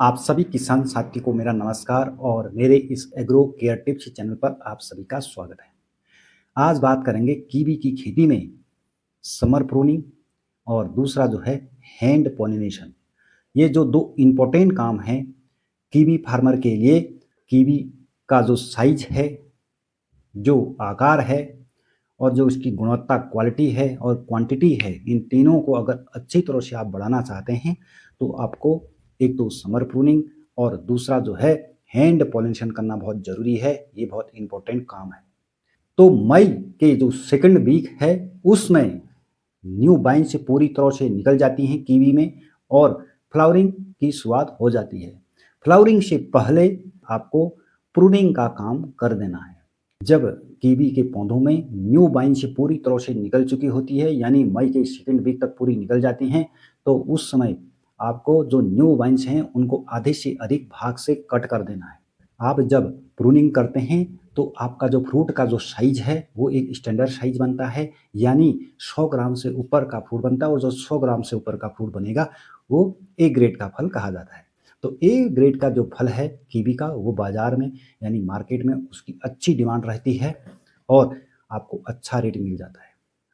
आप सभी किसान साथी को मेरा नमस्कार और मेरे इस एग्रो केयर टिप्स चैनल पर आप सभी का स्वागत है। आज बात करेंगे कीवी की खेती में समर प्रूनिंग और दूसरा जो है हैंड पॉलिनेशन। ये जो दो इम्पोर्टेंट काम हैं कीवी फार्मर के लिए। कीवी का जो साइज है, जो आकार है और जो इसकी गुणवत्ता क्वालिटी है और क्वांटिटी है, इन तीनों को अगर अच्छी तरह से आप बढ़ाना चाहते हैं तो आपको एक तो समर प्रूनिंग और दूसरा जो है हैंड पॉलिनेशन करना बहुत ज़रूरी है। ये बहुत इंपॉर्टेंट काम है। तो मई के जो सेकंड वीक है उसमें न्यू बाइन से पूरी तरह से निकल जाती हैं कीवी में और फ्लावरिंग की शुरुआत हो जाती है। फ्लावरिंग से पहले आपको प्रूनिंग का काम कर देना है। जब कीवी के पौधों में न्यू बाइन से पूरी तरह से निकल चुकी होती है, यानी मई के सेकंड वीक तक पूरी निकल जाती हैं, तो उस समय आपको जो न्यू बाइन्स हैं उनको आधे से अधिक भाग से कट कर देना है। आप जब प्रूनिंग करते हैं तो आपका जो फ्रूट का जो साइज है वो एक स्टैंडर्ड साइज बनता है, यानी 100 ग्राम से ऊपर का फ्रूट बनता है और जो 100 ग्राम से ऊपर का फ्रूट बनेगा वो ए ग्रेड का फल कहा जाता है। तो ए ग्रेड का जो फल है कीवी का, वो बाजार में यानी मार्केट में उसकी अच्छी डिमांड रहती है और आपको अच्छा रेट मिल जाता है।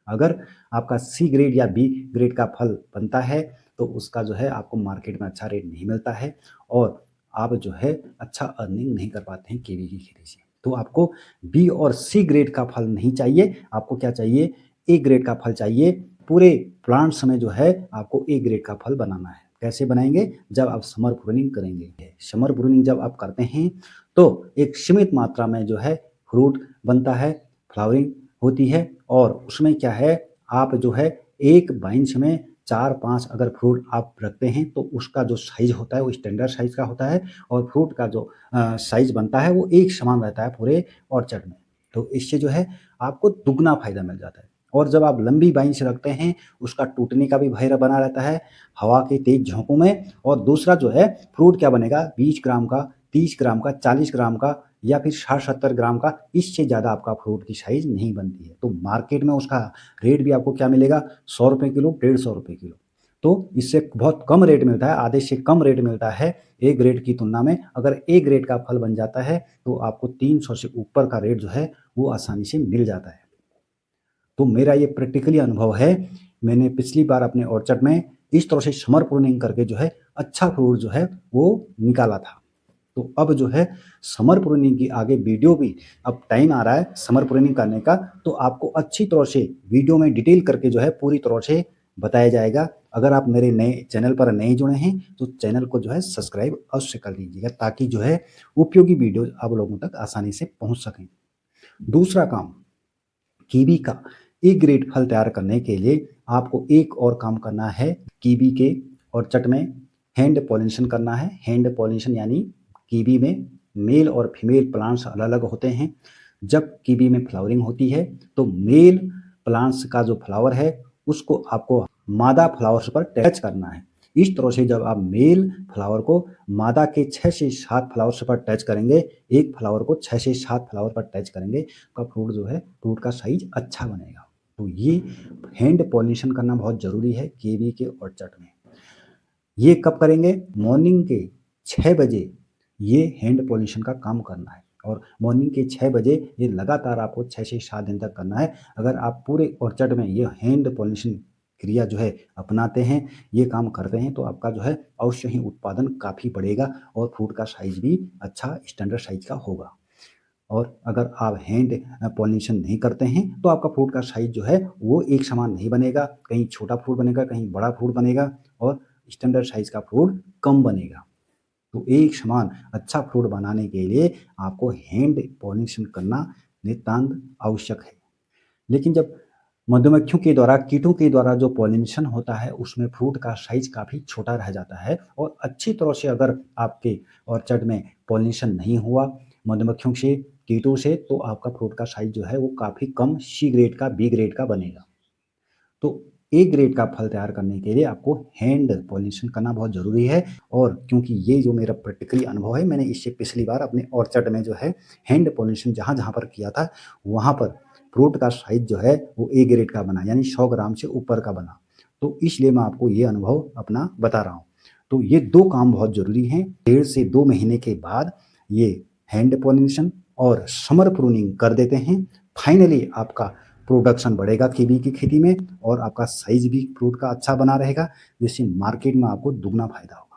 अगर आपका सी ग्रेड या बी ग्रेड का फल बनता है तो उसका जो है आपको मार्केट में अच्छा रेट नहीं मिलता है और आप जो है अच्छा अर्निंग नहीं कर पाते हैं कीवी की खेती से। तो आपको बी और सी ग्रेड का फल नहीं चाहिए, आपको क्या चाहिए, ए ग्रेड का फल चाहिए। पूरे प्लांट्स में जो है आपको ए ग्रेड का फल बनाना है। कैसे बनाएंगे? जब आप समर प्रूनिंग करेंगे। समर प्रूनिंग जब आप करते हैं तो एक सीमित मात्रा में जो है फ्रूट बनता है, फ्लावरिंग होती है और उसमें क्या है, आप जो है एक बेंच में 4-5 अगर फ्रूट आप रखते हैं तो उसका जो साइज होता है वो स्टैंडर्ड साइज का होता है और फ्रूट का जो साइज बनता है वो एक समान रहता है पूरे ऑर्चर्ड में। तो इससे जो है आपको दुगना फायदा मिल जाता है। और जब आप लंबी बेंच रखते हैं उसका टूटने का भी भय बना रहता है हवा के तेज झोंकों में। और दूसरा जो है फ्रूट क्या बनेगा, 20 ग्राम का, 30 ग्राम का, 40 ग्राम का या फिर 60-70 ग्राम का, इससे ज़्यादा आपका फ्रूट की साइज नहीं बनती है। तो मार्केट में उसका रेट भी आपको क्या मिलेगा, 100 रुपये किलो, 150 रुपये किलो। तो इससे बहुत कम रेट मिलता है, आधे से कम रेट मिलता है ए ग्रेड की तुलना में। अगर ए ग्रेड का फल बन जाता है तो आपको 300 से ऊपर का रेट जो है वो आसानी से मिल जाता है। तो मेरा ये प्रैक्टिकली अनुभव है। मैंने पिछली बार अपने ऑर्चर्ड में इस तरह से समर प्रूनिंग करके जो है अच्छा फ्रूट जो है वो निकाला था। तो अब जो है समर प्रूनिंग की आगे वीडियो भी, अब टाइम आ रहा है समर प्रूनिंग करने का, तो आपको अच्छी तरह से वीडियो में डिटेल करके जो है पूरी तरह से बताया जाएगा। अगर आप मेरे नए चैनल पर नए जुड़े हैं तो चैनल को जो है सब्सक्राइब अवश्य कर लीजिएगा ताकि जो है उपयोगी वीडियो आप लोगों तक आसानी से पहुंच सकें। दूसरा काम, कीवी का ए ग्रेड फल तैयार करने के लिए आपको एक और काम करना है। कीवी के ऑर्चर्ड में हैंड पॉलिनेशन करना है। हैंड पॉलिनेशन यानी कीवी में मेल और फीमेल प्लांट्स अलग अलग होते हैं। जब कीवी में फ्लावरिंग होती है तो मेल प्लांट्स का जो फ्लावर है उसको आपको मादा फ्लावर्स पर टच करना है। इस तरह से जब आप मेल फ्लावर को मादा के 6 से 7 फ्लावर्स पर टच करेंगे, एक फ्लावर को 6 से 7 फ्लावर पर टच करेंगे, का फ्रूट जो है फ्रूट का साइज अच्छा बनेगा। तो ये हैंड पॉलिनेशन करना बहुत ज़रूरी है कीवी के ऑर्चर्ड में। ये कब करेंगे? मॉर्निंग के 6 बजे ये हैंड पॉलिनेशन का काम करना है और मॉर्निंग के 6 बजे ये लगातार आपको 6 से 7 दिन तक करना है। अगर आप पूरे ऑर्चर्ड में ये हैंड पॉलिनेशन क्रिया जो है अपनाते हैं, ये काम करते हैं, तो आपका जो है अवश्य ही उत्पादन काफ़ी बढ़ेगा और फ्रूट का साइज भी अच्छा स्टैंडर्ड साइज का होगा। और अगर आप हैंड पॉलिनेशन नहीं करते हैं तो आपका फ्रूट का साइज जो है वो एक समान नहीं बनेगा, कहीं छोटा फ्रूट बनेगा, कहीं बड़ा फ्रूट बनेगा और स्टैंडर्ड साइज का फ्रूट कम बनेगा। तो एक समान अच्छा फ्रूट बनाने के लिए आपको हैंड पॉलिनेशन करना नितांत आवश्यक है। लेकिन जब मधुमक्खियों के द्वारा, कीटों के द्वारा जो पॉलिनेशन होता है उसमें फ्रूट का साइज काफ़ी छोटा रह जाता है और अच्छी तरह से अगर आपके ऑर्चर्ड में पॉलिनेशन नहीं हुआ मधुमक्खियों से, कीटों से, तो आपका फ्रूट का साइज जो है वो काफ़ी कम सी ग्रेड का, बी ग्रेड का बनेगा। तो ए ग्रेड का फल तैयार करने के लिए आपको हैंड पॉलिनेशन करना बहुत ज़रूरी है। और क्योंकि ये जो मेरा प्रैक्टिकली अनुभव है, मैंने इससे पिछली बार अपने ऑर्चर्ड में जो है हैंड पॉलिनेशन जहाँ जहाँ पर किया था वहाँ पर फ्रूट का साइज जो है वो ए ग्रेड का बना, यानी 100 ग्राम से ऊपर का बना। तो इसलिए मैं आपको ये अनुभव अपना बता रहा हूँ। तो ये 2 काम बहुत ज़रूरी हैं। 1.5 से 2 महीने के बाद ये हैंड पॉलिनेशन और समर प्रूनिंग कर देते हैं। फाइनली आपका प्रोडक्शन बढ़ेगा कीवी की खेती में और आपका साइज़ भी फ्रूट का अच्छा बना रहेगा, जिससे मार्केट में आपको दुगना फ़ायदा होगा।